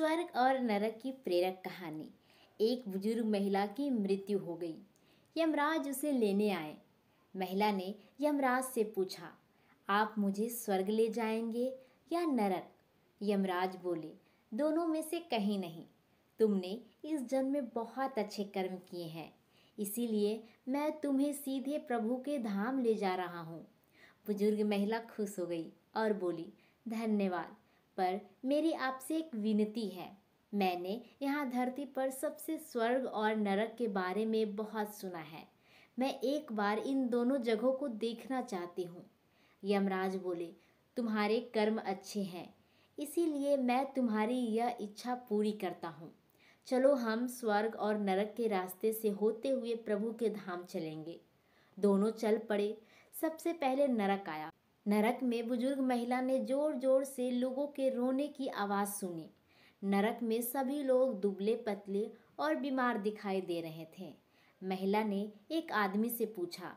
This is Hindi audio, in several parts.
स्वर्ग और नरक की प्रेरक कहानी। एक बुजुर्ग महिला की मृत्यु हो गई। यमराज उसे लेने आए। महिला ने यमराज से पूछा, आप मुझे स्वर्ग ले जाएंगे या नरक? यमराज बोले, दोनों में से कहीं नहीं। तुमने इस जन्म में बहुत अच्छे कर्म किए हैं, इसीलिए मैं तुम्हें सीधे प्रभु के धाम ले जा रहा हूँ। बुजुर्ग महिला खुश हो गई और बोली, धन्यवाद, पर मेरी आपसे एक विनती है। मैंने यहाँ धरती पर सबसे स्वर्ग और नरक के बारे में बहुत सुना है। मैं एक बार इन दोनों जगहों को देखना चाहती हूँ। यमराज बोले, तुम्हारे कर्म अच्छे हैं, इसीलिए मैं तुम्हारी यह इच्छा पूरी करता हूँ। चलो हम स्वर्ग और नरक के रास्ते से होते हुए प्रभु के धाम चलेंगे। दोनों चल पड़े। सबसे पहले नरक आया। नरक में बुजुर्ग महिला ने जोर जोर से लोगों के रोने की आवाज़ सुनी। नरक में सभी लोग दुबले पतले और बीमार दिखाई दे रहे थे। महिला ने एक आदमी से पूछा,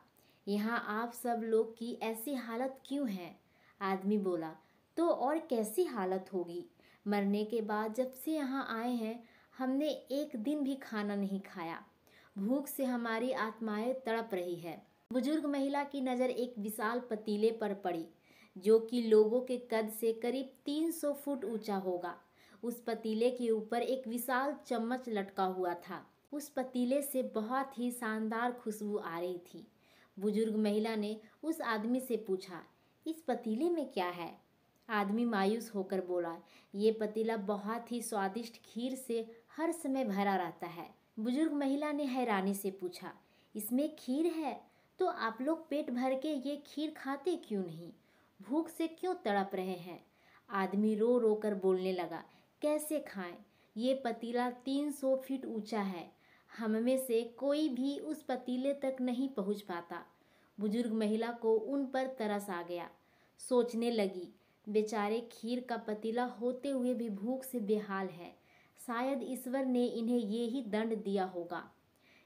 यहाँ आप सब लोग की ऐसी हालत क्यों है? आदमी बोला, तो और कैसी हालत होगी? मरने के बाद जब से यहाँ आए हैं हमने एक दिन भी खाना नहीं खाया। भूख से हमारी आत्माएं तड़प रही है। बुजुर्ग महिला की नज़र एक विशाल पतीले पर पड़ी, जो कि लोगों के कद से करीब 300 फुट ऊंचा होगा। उस पतीले के ऊपर एक विशाल चम्मच लटका हुआ था। उस पतीले से बहुत ही शानदार खुशबू आ रही थी। बुजुर्ग महिला ने उस आदमी से पूछा, इस पतीले में क्या है? आदमी मायूस होकर बोला, ये पतीला बहुत ही स्वादिष्ट खीर से हर समय भरा रहता है। बुजुर्ग महिला ने हैरानी से पूछा, इसमें खीर है? तो आप लोग पेट भर के ये खीर खाते क्यों नहीं? भूख से क्यों तड़प रहे हैं? आदमी रो रो कर बोलने लगा, कैसे खाएं? ये पतीला 300 फीट ऊंचा है। हम में से कोई भी उस पतीले तक नहीं पहुंच पाता। बुजुर्ग महिला को उन पर तरस आ गया। सोचने लगी, बेचारे खीर का पतीला होते हुए भी भूख से बेहाल है। शायद ईश्वर ने इन्हें ये ही दंड दिया होगा।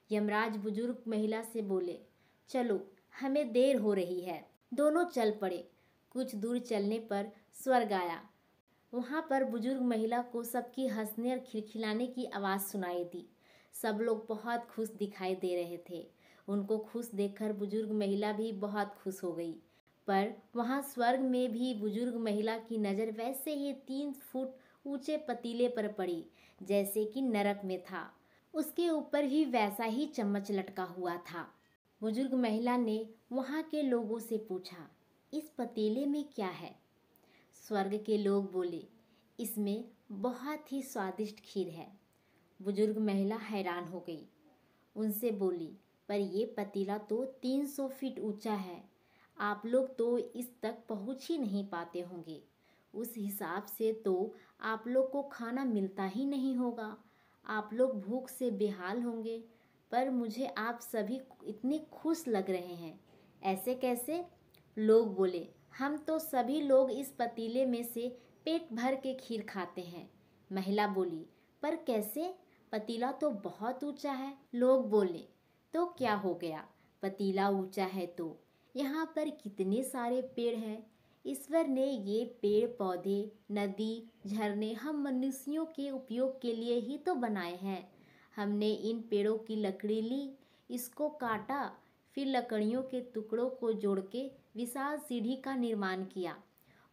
यमराज बुजुर्ग महिला से बोले, चलो हमें देर हो रही है। दोनों चल पड़े। कुछ दूर चलने पर स्वर्ग आया। वहाँ पर बुजुर्ग महिला को सबकी हंसने और खिलखिलाने की आवाज़ सुनाई दी। सब लोग बहुत खुश दिखाई दे रहे थे। उनको खुश देखकर बुजुर्ग महिला भी बहुत खुश हो गई। पर वहाँ स्वर्ग में भी बुजुर्ग महिला की नज़र वैसे ही 3 फुट ऊंचे पतीले पर पड़ी जैसे कि नरक में था। उसके ऊपर भी वैसा ही चम्मच लटका हुआ था। बुजुर्ग महिला ने वहाँ के लोगों से पूछा, इस पतीले में क्या है? स्वर्ग के लोग बोले, इसमें बहुत ही स्वादिष्ट खीर है। बुजुर्ग महिला हैरान हो गई। उनसे बोली, पर ये पतीला तो 300 फीट ऊंचा है। आप लोग तो इस तक पहुँच ही नहीं पाते होंगे। उस हिसाब से तो आप लोग को खाना मिलता ही नहीं होगा। आप लोग भूख से बेहाल होंगे। पर मुझे आप सभी इतने खुश लग रहे हैं, ऐसे कैसे? लोग बोले, हम तो सभी लोग इस पतीले में से पेट भर के खीर खाते हैं। महिला बोली, पर कैसे? पतीला तो बहुत ऊंचा है। लोग बोले, तो क्या हो गया? पतीला ऊंचा है तो यहाँ पर कितने सारे पेड़ हैं। ईश्वर ने ये पेड़ पौधे, नदी, झरने हम मनुष्यों के उपयोग के लिए ही तो बनाए हैं। हमने इन पेड़ों की लकड़ी ली, इसको काटा, फिर लकड़ियों के टुकड़ों को जोड़ के विशाल सीढ़ी का निर्माण किया।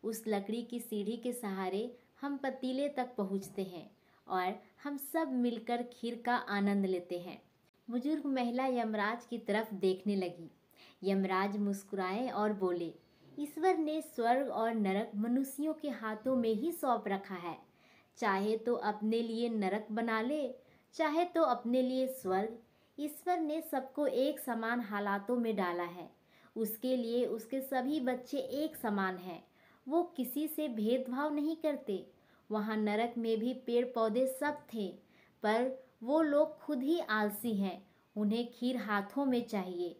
उस लकड़ी की सीढ़ी के सहारे हम पतीले तक पहुँचते हैं और हम सब मिलकर खीर का आनंद लेते हैं। बुजुर्ग महिला यमराज की तरफ देखने लगी। यमराज मुस्कुराए और बोले, ईश्वर ने स्वर्ग और नरक मनुष्यों के हाथों में ही सौंप रखा है। चाहे तो अपने लिए नरक बना ले, चाहे तो अपने लिए स्वर्ग। ईश्वर ने सबको एक समान हालातों में डाला है। उसके लिए उसके सभी बच्चे एक समान हैं। वो किसी से भेदभाव नहीं करते। वहाँ नरक में भी पेड़ पौधे सब थे, पर वो लोग खुद ही आलसी हैं। उन्हें खीर हाथों में चाहिए।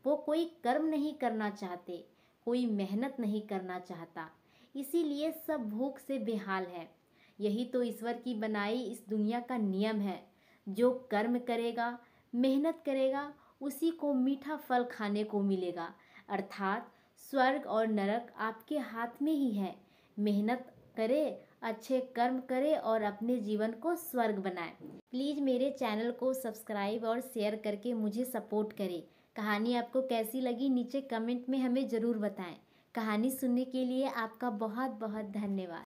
वो कोई कर्म नहीं करना चाहते, कोई मेहनत नहीं करना चाहता, इसीलिए सब भूख से बेहाल है। यही तो ईश्वर की बनाई इस दुनिया का नियम है। जो कर्म करेगा, मेहनत करेगा, उसी को मीठा फल खाने को मिलेगा। अर्थात स्वर्ग और नरक आपके हाथ में ही है। मेहनत करे अच्छे कर्म करे और अपने जीवन को स्वर्ग बनाए। प्लीज़ मेरे चैनल को सब्सक्राइब और शेयर करके मुझे सपोर्ट करें। कहानी आपको कैसी लगी नीचे कमेंट में हमें ज़रूर बताएं। कहानी सुनने के लिए आपका बहुत बहुत धन्यवाद।